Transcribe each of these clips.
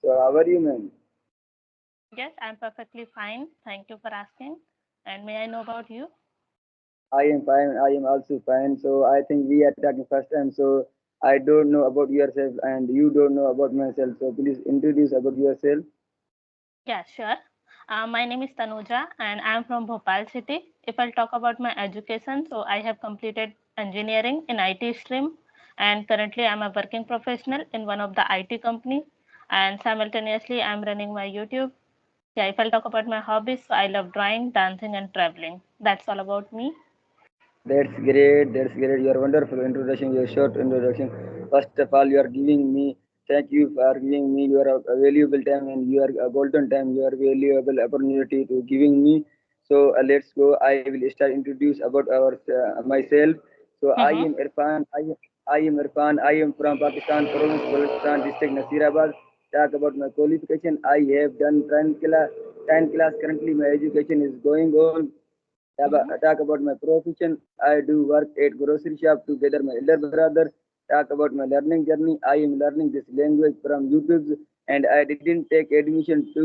So how are you, ma'am? Yes, I'm perfectly fine. Thank you for asking. And may I know about you? I am fine. I am also fine. So I think we are talking first time. So I don't know about yourself, and you don't know about myself. So please introduce about yourself. Yeah, sure. My name is Tanuja and I'm from Bhopal city. If I'll talk about my education, so I have completed engineering in IT stream and currently I'm a working professional in one of the IT company and simultaneously I'm running my YouTube. Yeah, if I'll talk about my hobbies, so I love drawing, dancing and traveling. That's all about me. That's great. That's great. Your wonderful introduction. Your short introduction. First of all, you are giving me. Thank you for giving me your valuable time and your golden time. Your valuable opportunity to giving me. So let's go. I will start introduce about our myself. So I Mm-hmm. am Irfan. I am Irfan. I am from Pakistan, province Balochistan, district Nasirabad. Talk about my qualification. I have done 10 class. Currently, my education is going on. Mm-hmm. Talk about my profession. I do work at grocery shop together my elder brother. Talk about my learning journey. I am learning this language from YouTube, and I didn't take admission to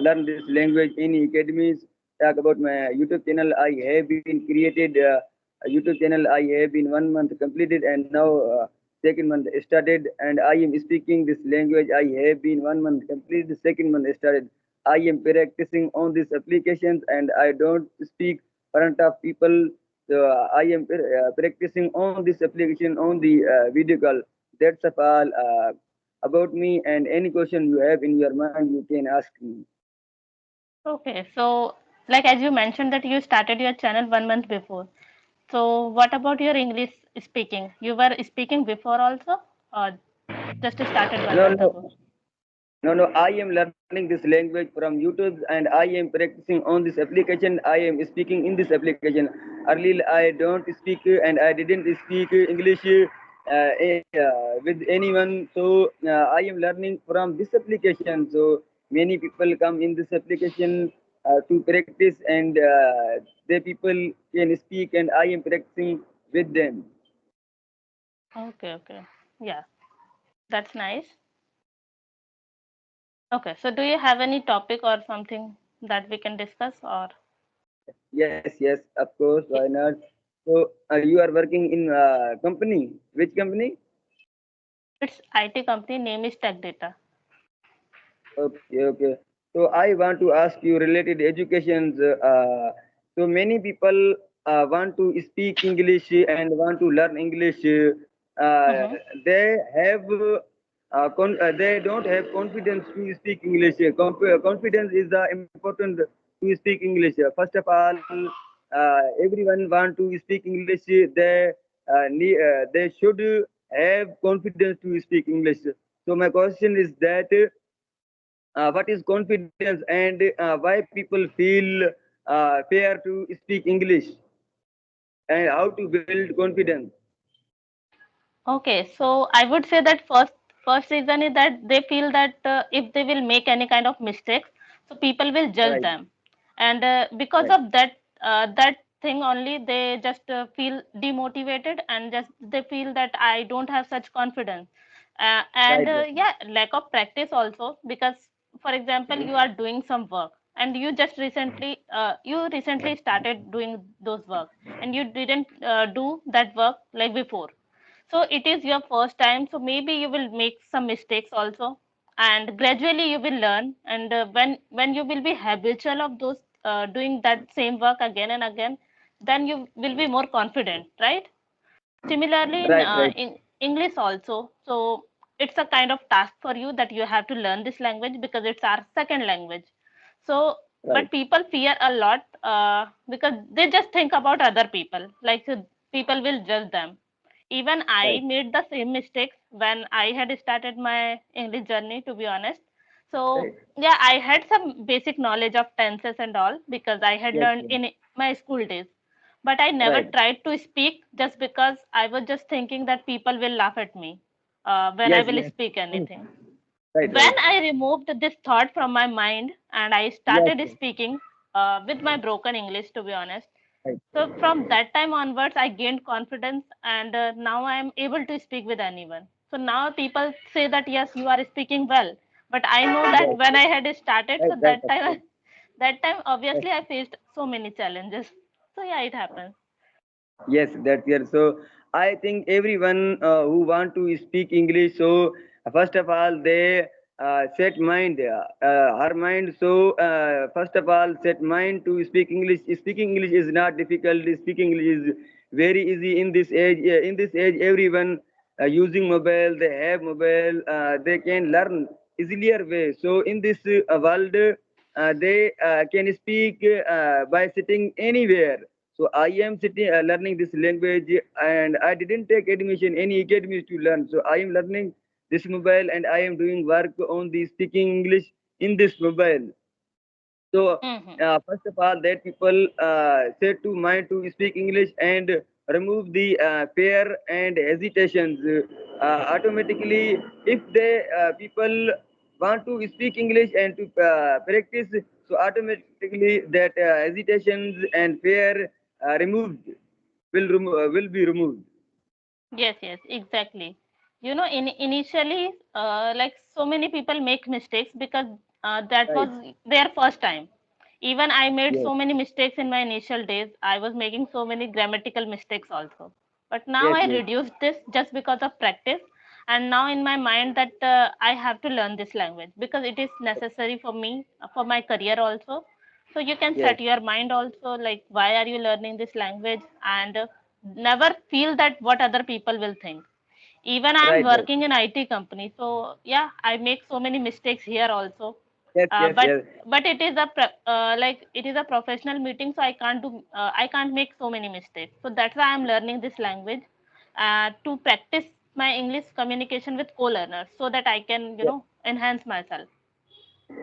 learn this language in academies. Talk about my YouTube channel. I have been created a YouTube channel. I have been 1 month completed, and now second month started, and I am speaking this language. I have been 1 month completed. The second month started. I am practicing on these applications and I don't speak front of people. So I am practicing on this application on the video call. That's all about me. And any question you have in your mind, you can ask me. Okay, so like as you mentioned that you started your channel 1 month before. So what about your English speaking? You were speaking before also, or just started one No, month no, ago? no. I am learning this language from YouTube and I am practicing on this application. I am speaking in this application. Earlier, I don't speak and I didn't speak English with anyone. So I am learning from this application. So many people come in this application to practice and the people can speak and I am practicing with them. Okay, okay. Yeah, that's nice. Okay, so do you have any topic or something that we can discuss or Yes, yes, of course. Why y- not? So you are working in company. Which company? it's IT company name is Tech Data. Okay, okay. So I want to ask you related educations. So many people want to speak English and want to learn English. Mm-hmm. They have they don't have confidence to speak English. Confidence is important to speak English. First of all, everyone want to speak English. They should have confidence to speak English. So my question is that what is confidence and why people feel fear to speak English and how to build confidence. Okay, so I would say that first reason is that they feel that if they will make any kind of mistakes, so people will judge Right, them, and because right, of that thing only they just feel demotivated and just they feel that I don't have such confidence, and right, right, yeah, lack of practice also because for example you are doing some work and you recently started doing those work and you didn't do that work like before, so it is your first time, so maybe you will make some mistakes also, and gradually you will learn. And when you will be habitual of those doing that same work again and again, then you will be more confident, right? Similarly, right, in English also, so it's a kind of task for you that you have to learn this language because it's our second language. So, right, but people fear a lot because they just think about other people, like people will judge them. Even I right, made the same mistakes when I had started my English journey, to be honest. So, right. yeah, I had some basic knowledge of tenses and all because I had Yes, learned yes, in my school days, but I never right. tried to speak just because I was just thinking that people will laugh at me when I Yes, will yes. speak Mm, anything. right, When right. I removed this thought from my mind and I Yes, started yes, speaking with my broken English, to be honest. right, So from that time onwards, I gained confidence, and now I am able to speak with anyone. So now people say that yes, you are speaking well, But I know that Right, when I had started, so right, that of course. time that time Yes, obviously I faced so many challenges. So yeah, it happens. yes, that's here. So I think everyone who want to speak English, so first of all they set mind, her mind. So first of all, set mind to speak English. Speaking English is not difficult. Speaking English is very easy in this age. In this age, everyone using mobile. They have mobile. They can learn easier way. So in this world, they can speak by sitting anywhere. So I am sitting learning this language, and I didn't take admission any academy to learn. So I am learning this mobile, and I am doing work on the speaking English in this mobile. So Hmm. first of all, that people set to mind to speak English and remove the fear and hesitations. Automatically, if they people want to speak English and to practice, so automatically that hesitations and fear removed will be removed. Yes, yes, exactly. You know, initially, like so many people make mistakes because that was Right. their first time. Even I made Yes. so many mistakes in my initial days. I was making so many grammatical mistakes also. But now Yes. I Yes. reduced this just because of practice. And now in my mind that I have to learn this language because it is necessary for me, for my career also. So you can Yes. set your mind also like why are you learning this language and never feel that what other people will think. Even I am Right. Right. working in IT company, so yeah, I make so many mistakes here also. Yes. Uh, Yes. but Yes. but it is a like it is a professional meeting, so I can't make so many mistakes. So that's why I'm learning this language to practice my English communication with co-learners, so that I can enhance myself.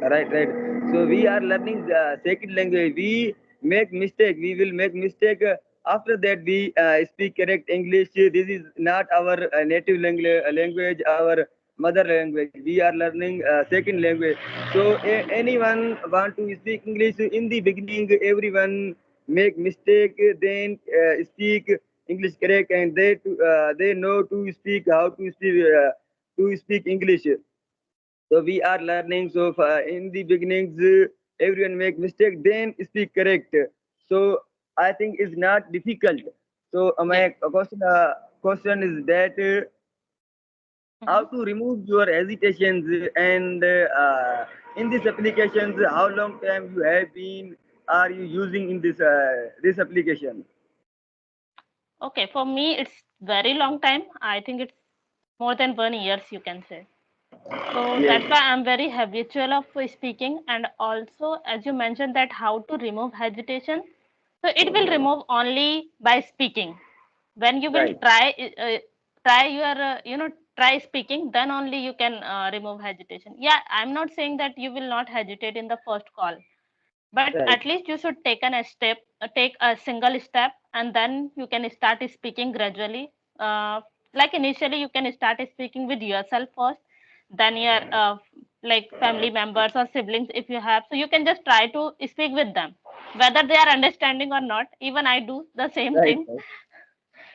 Right, right. So we are learning the second language. We make mistake. We will make mistake. After that, we speak correct English. This is not our native language, our mother language. We are learning second language. So anyone want to speak English in the beginning, everyone make mistake. Then speak English correct, and they know to speak how to speak English. So we are learning. So in the beginnings, everyone make mistake, then speak correct. So I think it's not difficult. So Yes. my question is that how Mhm. to remove your hesitations, and in these applications, how long time you have been are you using in this application? Okay, for me it's very long time. I think it's more than 1 years, you can say. So Yes, that's why I'm very habitual of speaking. And also, as you mentioned, that how to remove hesitation. So it will remove only by speaking. When you will right, try your, try speaking, then only you can remove hesitation. Yeah, I'm not saying that you will not hesitate in the first call, but right, at least you should take a single step, and then you can start speaking gradually. Like initially you can start speaking with yourself first, then your like family members or siblings if you have, so you can just try to speak with them whether they are understanding or not. Even I do the same right, thing. right.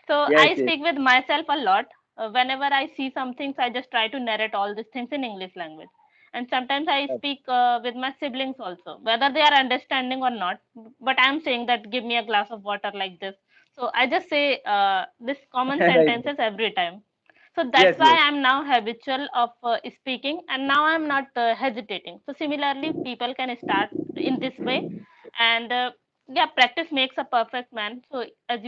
So Yes, I yes, speak with myself a lot. Whenever I see some things, I just try to narrate all these things in English language. And sometimes I right. speak with my siblings also, whether they are understanding or not. But I'm saying that give me a glass of water like this. So I just say this common Right. sentences every time. So Yes, that's why yes, I'm now habitual of speaking, and now I'm not hesitating. So similarly, people can start in this way, and yeah, practice makes a perfect man. So as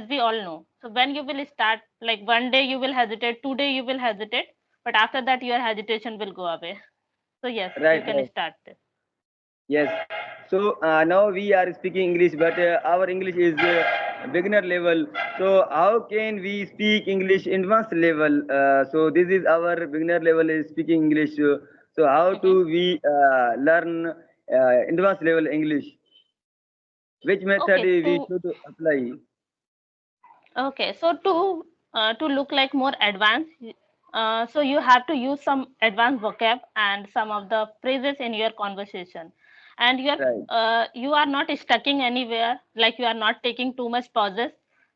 we all know, so when you will start, like one day you will hesitate, 2 day you will hesitate, but after that your hesitation will go away. So yes, you right, can right. start this. Yes. So now we are speaking English, but our English is beginner level. So how can we speak English advanced level? So this is our beginner level is speaking English. So how Mhm. do we learn advanced level English? Which method Okay, we should apply? so to look like more advanced, so you have to use some advanced vocab and some of the phrases in your conversation, and Right. you are not stucking anywhere, like you are not taking too much pauses.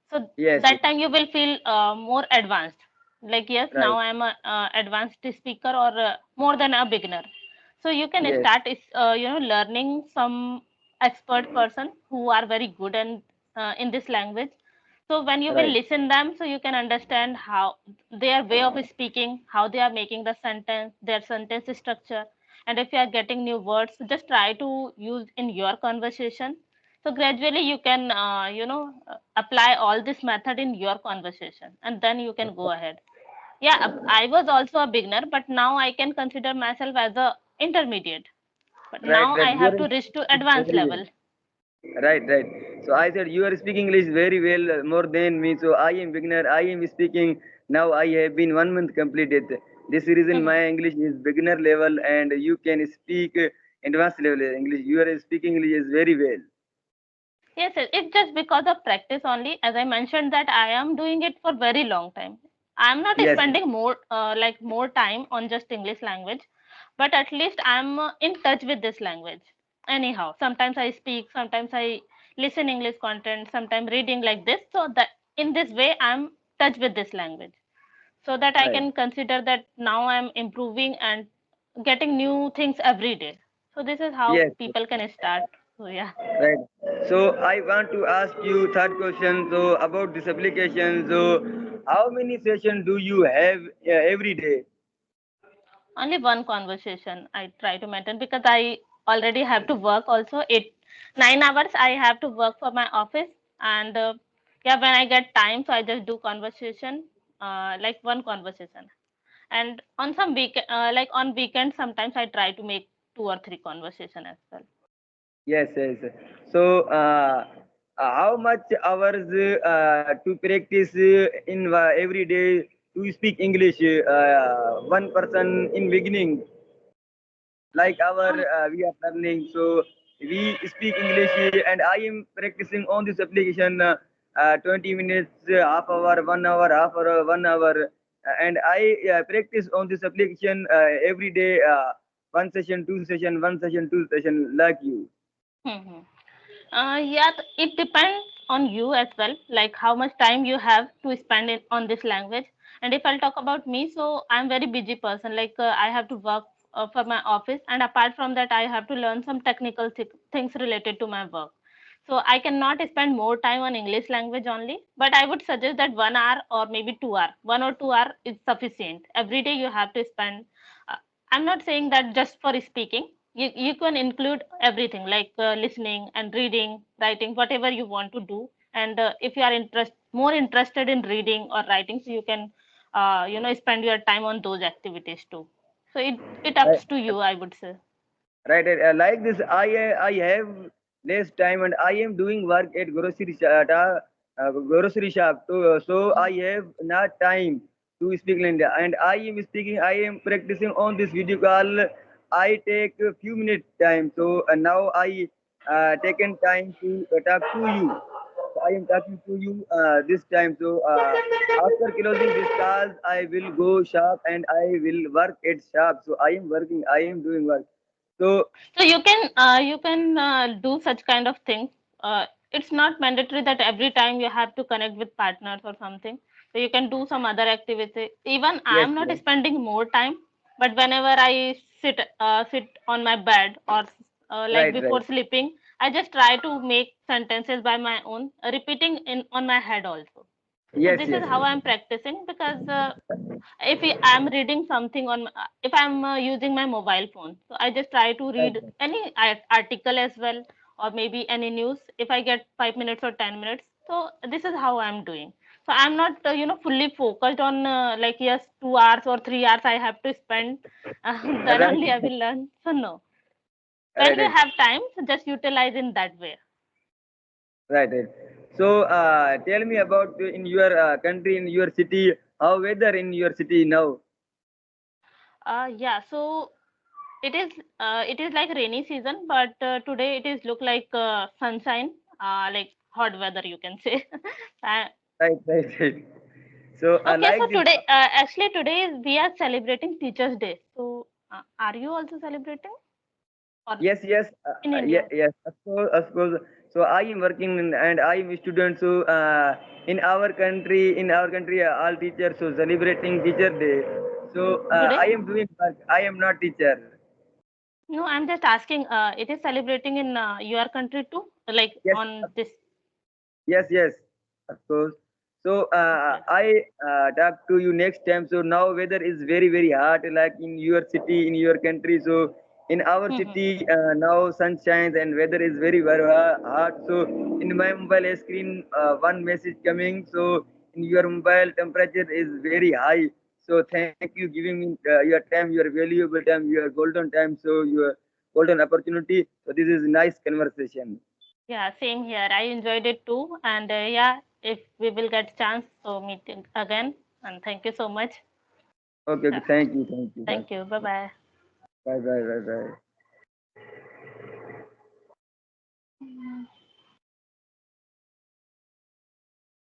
So Yes. Yes. that time you will feel more advanced. Like yes, now Right. I am a advanced speaker or more than a beginner. So you can Yes. start learning some expert person who are very good and in this language. So when you will Right. listen them, so you can understand how their way of speaking, how they are making the sentence, their sentence structure, and if you are getting new words, so just try to use in your conversation. So gradually you can apply all this method in your conversation, and then you can go ahead. Yeah, I was also a beginner, but now I can consider myself as a intermediate. But Right. now Right. I You have are to reach to speaking advanced very well. level. Right, right. So I said you are speaking English very well, more than me. So I am beginner. I am speaking now. I have been 1 month completed. This reason Mhm. my English is beginner level, and you can speak advanced level English. You are speaking English is very well. Yes, it's just because of practice only. As I mentioned that I am doing it for very long time. I'm not Yes, spending more time on just English language, but at least I'm in touch with this language. Anyhow, sometimes I speak, sometimes I listen English content, sometimes reading like this. So that in this way I'm touch with this language. So that I right. can consider that now I'm improving and getting new things every day. So this is how Yes, people can start. So yeah, right. So I want to ask you third question. So about this application. So how many sessions do you have every day? only one conversation I try to maintain because I already have to work also 8 9 hours I have to work for my office and yeah when I get time so I just do conversation like one conversation and on some week like on weekends sometimes I try to make two or three conversation as well. Yes, yes. So, how much hours to practice in every day to speak English? One person in beginning, like our Um, we are learning, so we speak English, and I am practicing on this application 20 minutes, half hour, 1 hour, half hour, 1 hour, and I practice on this application every day. One session, two session, one session, two session, like you. mhm. Yeah, it depends on you as well, like how much time you have to spend it on this language. And if I'll talk about me, so I'm very busy person. Like I have to work for my office, and apart from that, I have to learn some technical things related to my work. So I cannot spend more time on English language only. But I would suggest that 1 hour or maybe 2 hour, 1 or 2 hour is sufficient. Every day you have to spend. Uh, I'm not saying that just for speaking you can include everything like listening and reading writing whatever you want to do and if you are more interested in reading or writing so you can spend your time on those activities too. So it ups to you I would say. Right, right. Like this, I have less time, and I am doing work at grocery shop. So I have not time to speak English, and I am speaking. I am practicing on this video call. I take a few minutes time. So now I taken time to talk to you. So I am talking to you this time. So after closing this call, I will go shop and I will work at shop. So I am working. I am doing work. So So you can do such kind of things. It's not mandatory that every time you have to connect with partners or something. So you can do some other activity. Even I yes, am not yes, spending more time, but whenever I sit on my bed or like right, before right, sleeping, I just try to make sentences by my own, repeating in on my head also. So yes, this is yes, how I'm practicing because I'm reading something on if I'm using my mobile phone so I just try to right, read right, any article as well or maybe any news if I get 5 minutes or 10 minutes. So this is how I'm doing. So I'm not fully focused on like yes 2 hours or 3 hours I have to spend then right, only I will learn. So no, when right, you right, have time so just utilize in that way. right, right. So tell me about in your country, in your city, how weather in your city now? Yeah, so it is like rainy season, but today it is look like sunshine, like hot weather you can say. uh, Right, right, right. So okay, so like this, today actually today we are celebrating Teachers Day. So are you also celebrating or yes, yes, in yeah, India? yes, of course, of course. So I am working and I am a student. So in our country, all teachers so celebrating Teacher Day. So Today? I am doing work. I am not teacher. No, I'm just asking. It is celebrating in your country too, like Yes, on this. yes, of course. So Okay. I talk to you next time. So now weather is very hot, like in your city, in your country. So in our Mhm. city now sun shines and weather is very hot. So in my mobile screen, one message coming. So in your mobile temperature is very high. So thank you giving me your time, your valuable time, your golden time. So your golden opportunity. So this is nice conversation. Yeah, same here. I enjoyed it too. And yeah, if we will get chance, so meet again. And thank you so much. Okay, Yeah, thank you. Bye. thank you. Bye bye. Bye.